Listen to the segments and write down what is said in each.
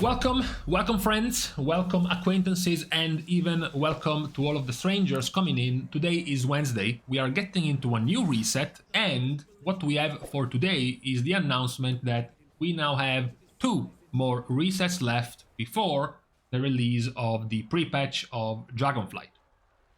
Welcome friends, welcome acquaintances, and even welcome to all of the strangers coming in. Today is Wednesday, we are getting into a new reset, and what we have for today is the announcement that we now have 2 more resets left before the release of the pre-patch of Dragonflight.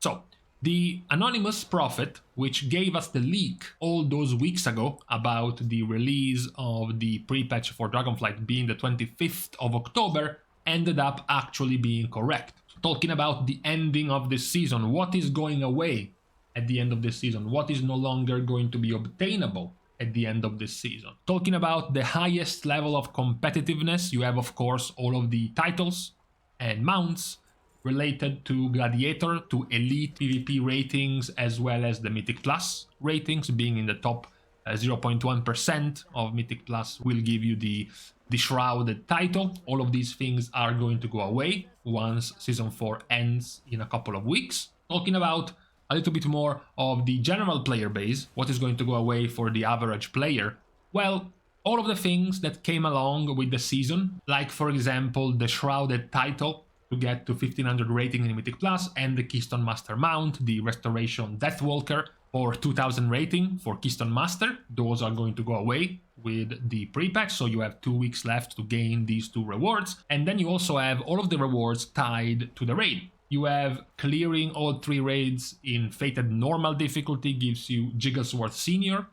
So, the anonymous prophet, which gave us the leak all those weeks ago about the release of the pre-patch for Dragonflight being the 25th of October, ended up actually being correct. Talking about the ending of this season, what is going away at the end of this season, what is no longer going to be obtainable at the end of this season. Talking about the highest level of competitiveness, you have of course all of the titles and mounts related to Gladiator, to Elite PvP ratings, as well as the Mythic Plus ratings, being in the top 0.1% of Mythic Plus will give you the Shrouded title. All of these things are going to go away once Season 4 ends in a couple of weeks. Talking about a little bit more of the general player base, what is going to go away for the average player? Well, all of the things that came along with the season, like for example the Shrouded title, to get to 1500 rating in Mythic Plus, and the Keystone Master mount, the Restoration Deathwalker for 2000 rating for Keystone Master. Those are going to go away with the pre-patch, so you have 2 weeks left to gain these 2 rewards. And then you also have all of the rewards tied to the raid. You have clearing all 3 raids in Fated Normal difficulty gives you Jigglesworth Senior,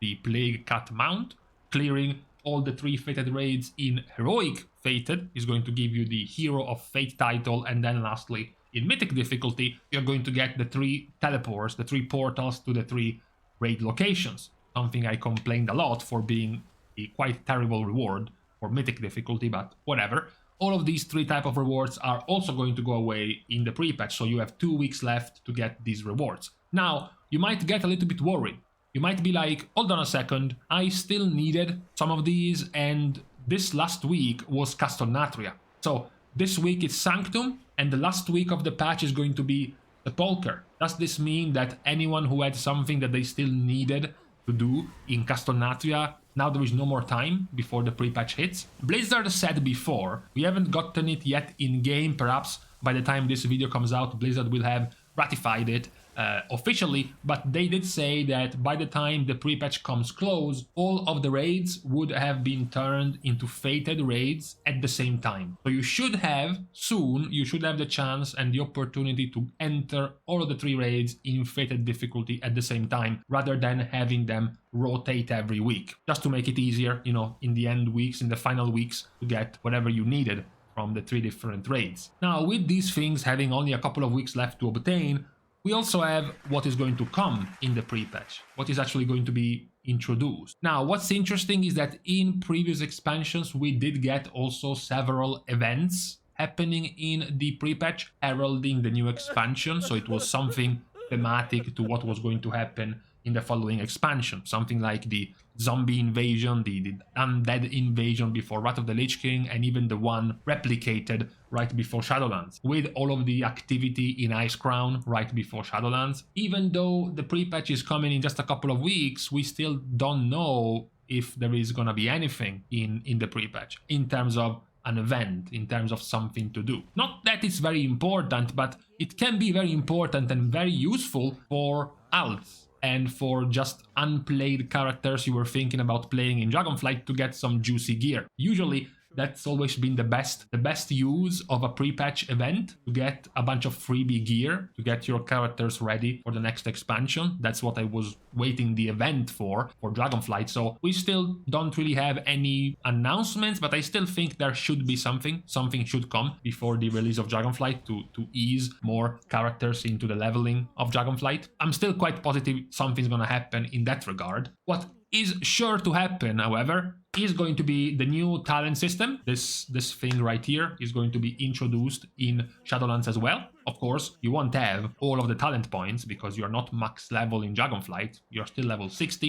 the Plague Cat mount. Clearing all the 3 Fated raids in Heroic Fated is going to give you the Hero of Fate title, and then lastly, in Mythic difficulty, you're going to get the 3 teleports, the 3 portals to the 3 raid locations. Something I complained a lot for being a quite terrible reward for Mythic difficulty, but whatever. All of these 3 type of rewards are also going to go away in the pre-patch, so you have 2 weeks left to get these rewards. Now, you might get a little bit worried. You might be like, hold on a second, I still needed some of these, and this last week was Castonatria. So this week is Sanctum, and the last week of the patch is going to be Sepulchre. Does this mean that anyone who had something that they still needed to do in Castonatria, now there is no more time before the pre-patch hits? Blizzard said before, we haven't gotten it yet in-game, perhaps by the time this video comes out, Blizzard will have ratified it officially, but they did say that by the time the pre-patch comes close, all of the raids would have been turned into fated raids at the same time. So you should have the chance and the opportunity to enter all of the 3 raids in fated difficulty at the same time, rather than having them rotate every week, just to make it easier, you know, in the end weeks, in the final weeks, to get whatever you needed from the 3 different raids. Now, with these things having only a couple of weeks left to obtain, we also have what is going to come in the pre-patch, what is actually going to be introduced. Now, what's interesting is that in previous expansions, we did get also several events happening in the pre-patch, heralding the new expansion, so it was something thematic to what was going to happen in the following expansion. Something like the zombie invasion, the undead invasion before Wrath of the Lich King, and even the one replicated right before Shadowlands, with all of the activity in Icecrown right before Shadowlands. Even though the pre-patch is coming in just a couple of weeks, we still don't know if there is gonna be anything in the pre-patch in terms of an event, in terms of something to do. Not that it's very important, but it can be very important and very useful for alts and for just unplayed characters you were thinking about playing in Dragonflight to get some juicy gear. Usually that's always been the best use of a pre-patch event, to get a bunch of freebie gear, to get your characters ready for the next expansion. That's what I was waiting the event for Dragonflight. So we still don't really have any announcements, but I still think there should be something should come before the release of Dragonflight to ease more characters into the leveling of Dragonflight. I'm still quite positive something's gonna happen in that regard. What is sure to happen, however, is going to be the new talent system. This thing right here is going to be introduced in Shadowlands as well. Of course, you won't have all of the talent points because you're not max level in Dragonflight. You're still level 60,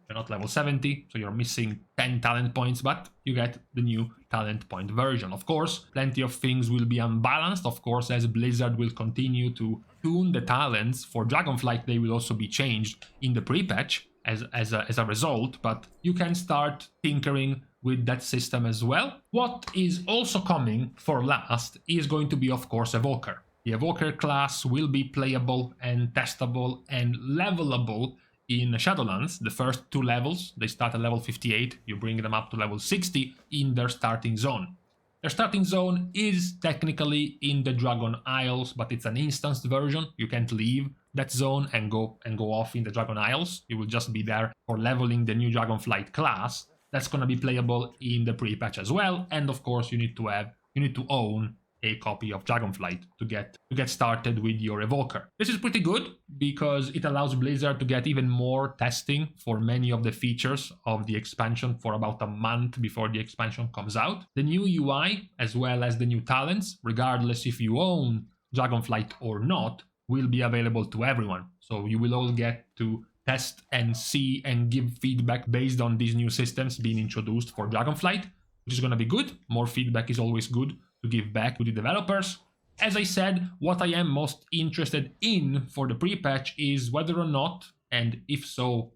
you're not level 70, so you're missing 10 talent points, but you get the new talent point version. Of course, plenty of things will be unbalanced, of course, as Blizzard will continue to tune the talents for Dragonflight. They will also be changed in the pre-patch as a result, but you can start tinkering with that system as well. What is also coming for last is going to be, of course, Evoker. The Evoker class will be playable and testable and levelable in Shadowlands. The first 2 levels, they start at level 58, you bring them up to level 60 in their starting zone. Their starting zone is technically in the Dragon Isles, but it's an instanced version. You can't leave that zone and go off in the Dragon Isles. You will just be there for leveling the new Dragonflight class. That's going to be playable in the pre-patch as well. And of course, you need to own a copy of Dragonflight to get started with your Evoker. This is pretty good because it allows Blizzard to get even more testing for many of the features of the expansion for about a month before the expansion comes out. The new UI, as well as the new talents, regardless if you own Dragonflight or not, will be available to everyone. So you will all get to test and see and give feedback based on these new systems being introduced for Dragonflight, which is going to be good. More feedback is always good to give back to the developers. As I said, what I am most interested in for the pre-patch is whether or not, and if so,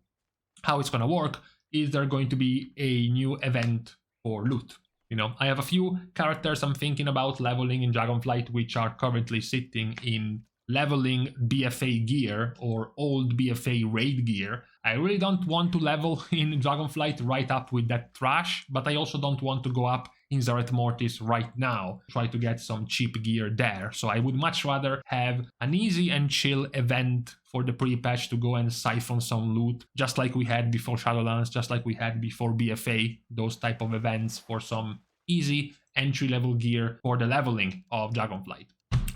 how it's going to work, is there going to be a new event for loot. You know, I have a few characters I'm thinking about leveling in Dragonflight which are currently sitting in leveling BFA gear or old BFA raid gear. I really don't want to level in Dragonflight right up with that trash, but I also don't want to go up in Zareth Mortis right now, try to get some cheap gear there. So I would much rather have an easy and chill event for the pre-patch to go and siphon some loot, just like we had before Shadowlands, just like we had before BFA, those type of events for some easy entry-level gear for the leveling of Dragonflight.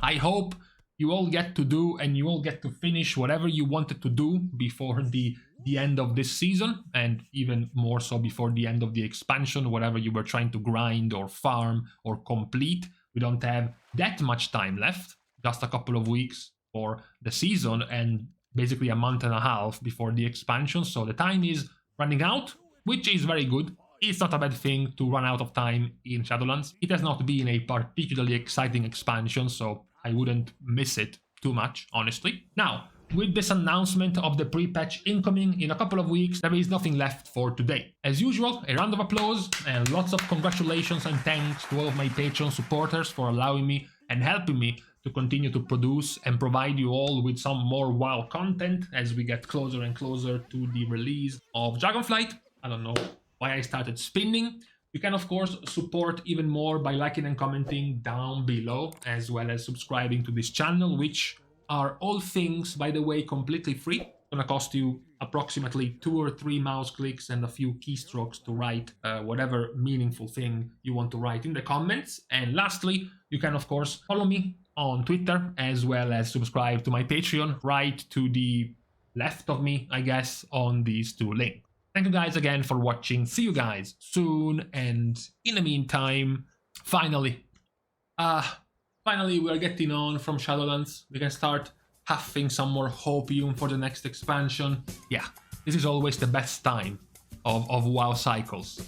I hope you all get to do and you all get to finish whatever you wanted to do before the end of this season, and even more so before the end of the expansion, whatever you were trying to grind or farm or complete. We don't have that much time left, just a couple of weeks for the season and basically a month and a half before the expansion, so the time is running out, which is very good. It's not a bad thing to run out of time in Shadowlands. It has not been a particularly exciting expansion, so I wouldn't miss it too much, honestly. Now, with this announcement of the pre-patch incoming in a couple of weeks, there is nothing left for today. As usual, a round of applause and lots of congratulations and thanks to all of my Patreon supporters for allowing me and helping me to continue to produce and provide you all with some more WoW content as we get closer and closer to the release of Dragonflight. I don't know why I started spinning. You can, of course, support even more by liking and commenting down below, as well as subscribing to this channel, which are all things, by the way, completely free. It's gonna cost you approximately 2 or 3 mouse clicks and a few keystrokes to write whatever meaningful thing you want to write in the comments. And lastly, you can, of course, follow me on Twitter, as well as subscribe to my Patreon right to the left of me, I guess, on these 2 links. Thank you guys again for watching. See you guys soon, and in the meantime, finally we are getting on from Shadowlands. We can start huffing some more hopium for the next expansion. Yeah, this is always the best time of WoW cycles.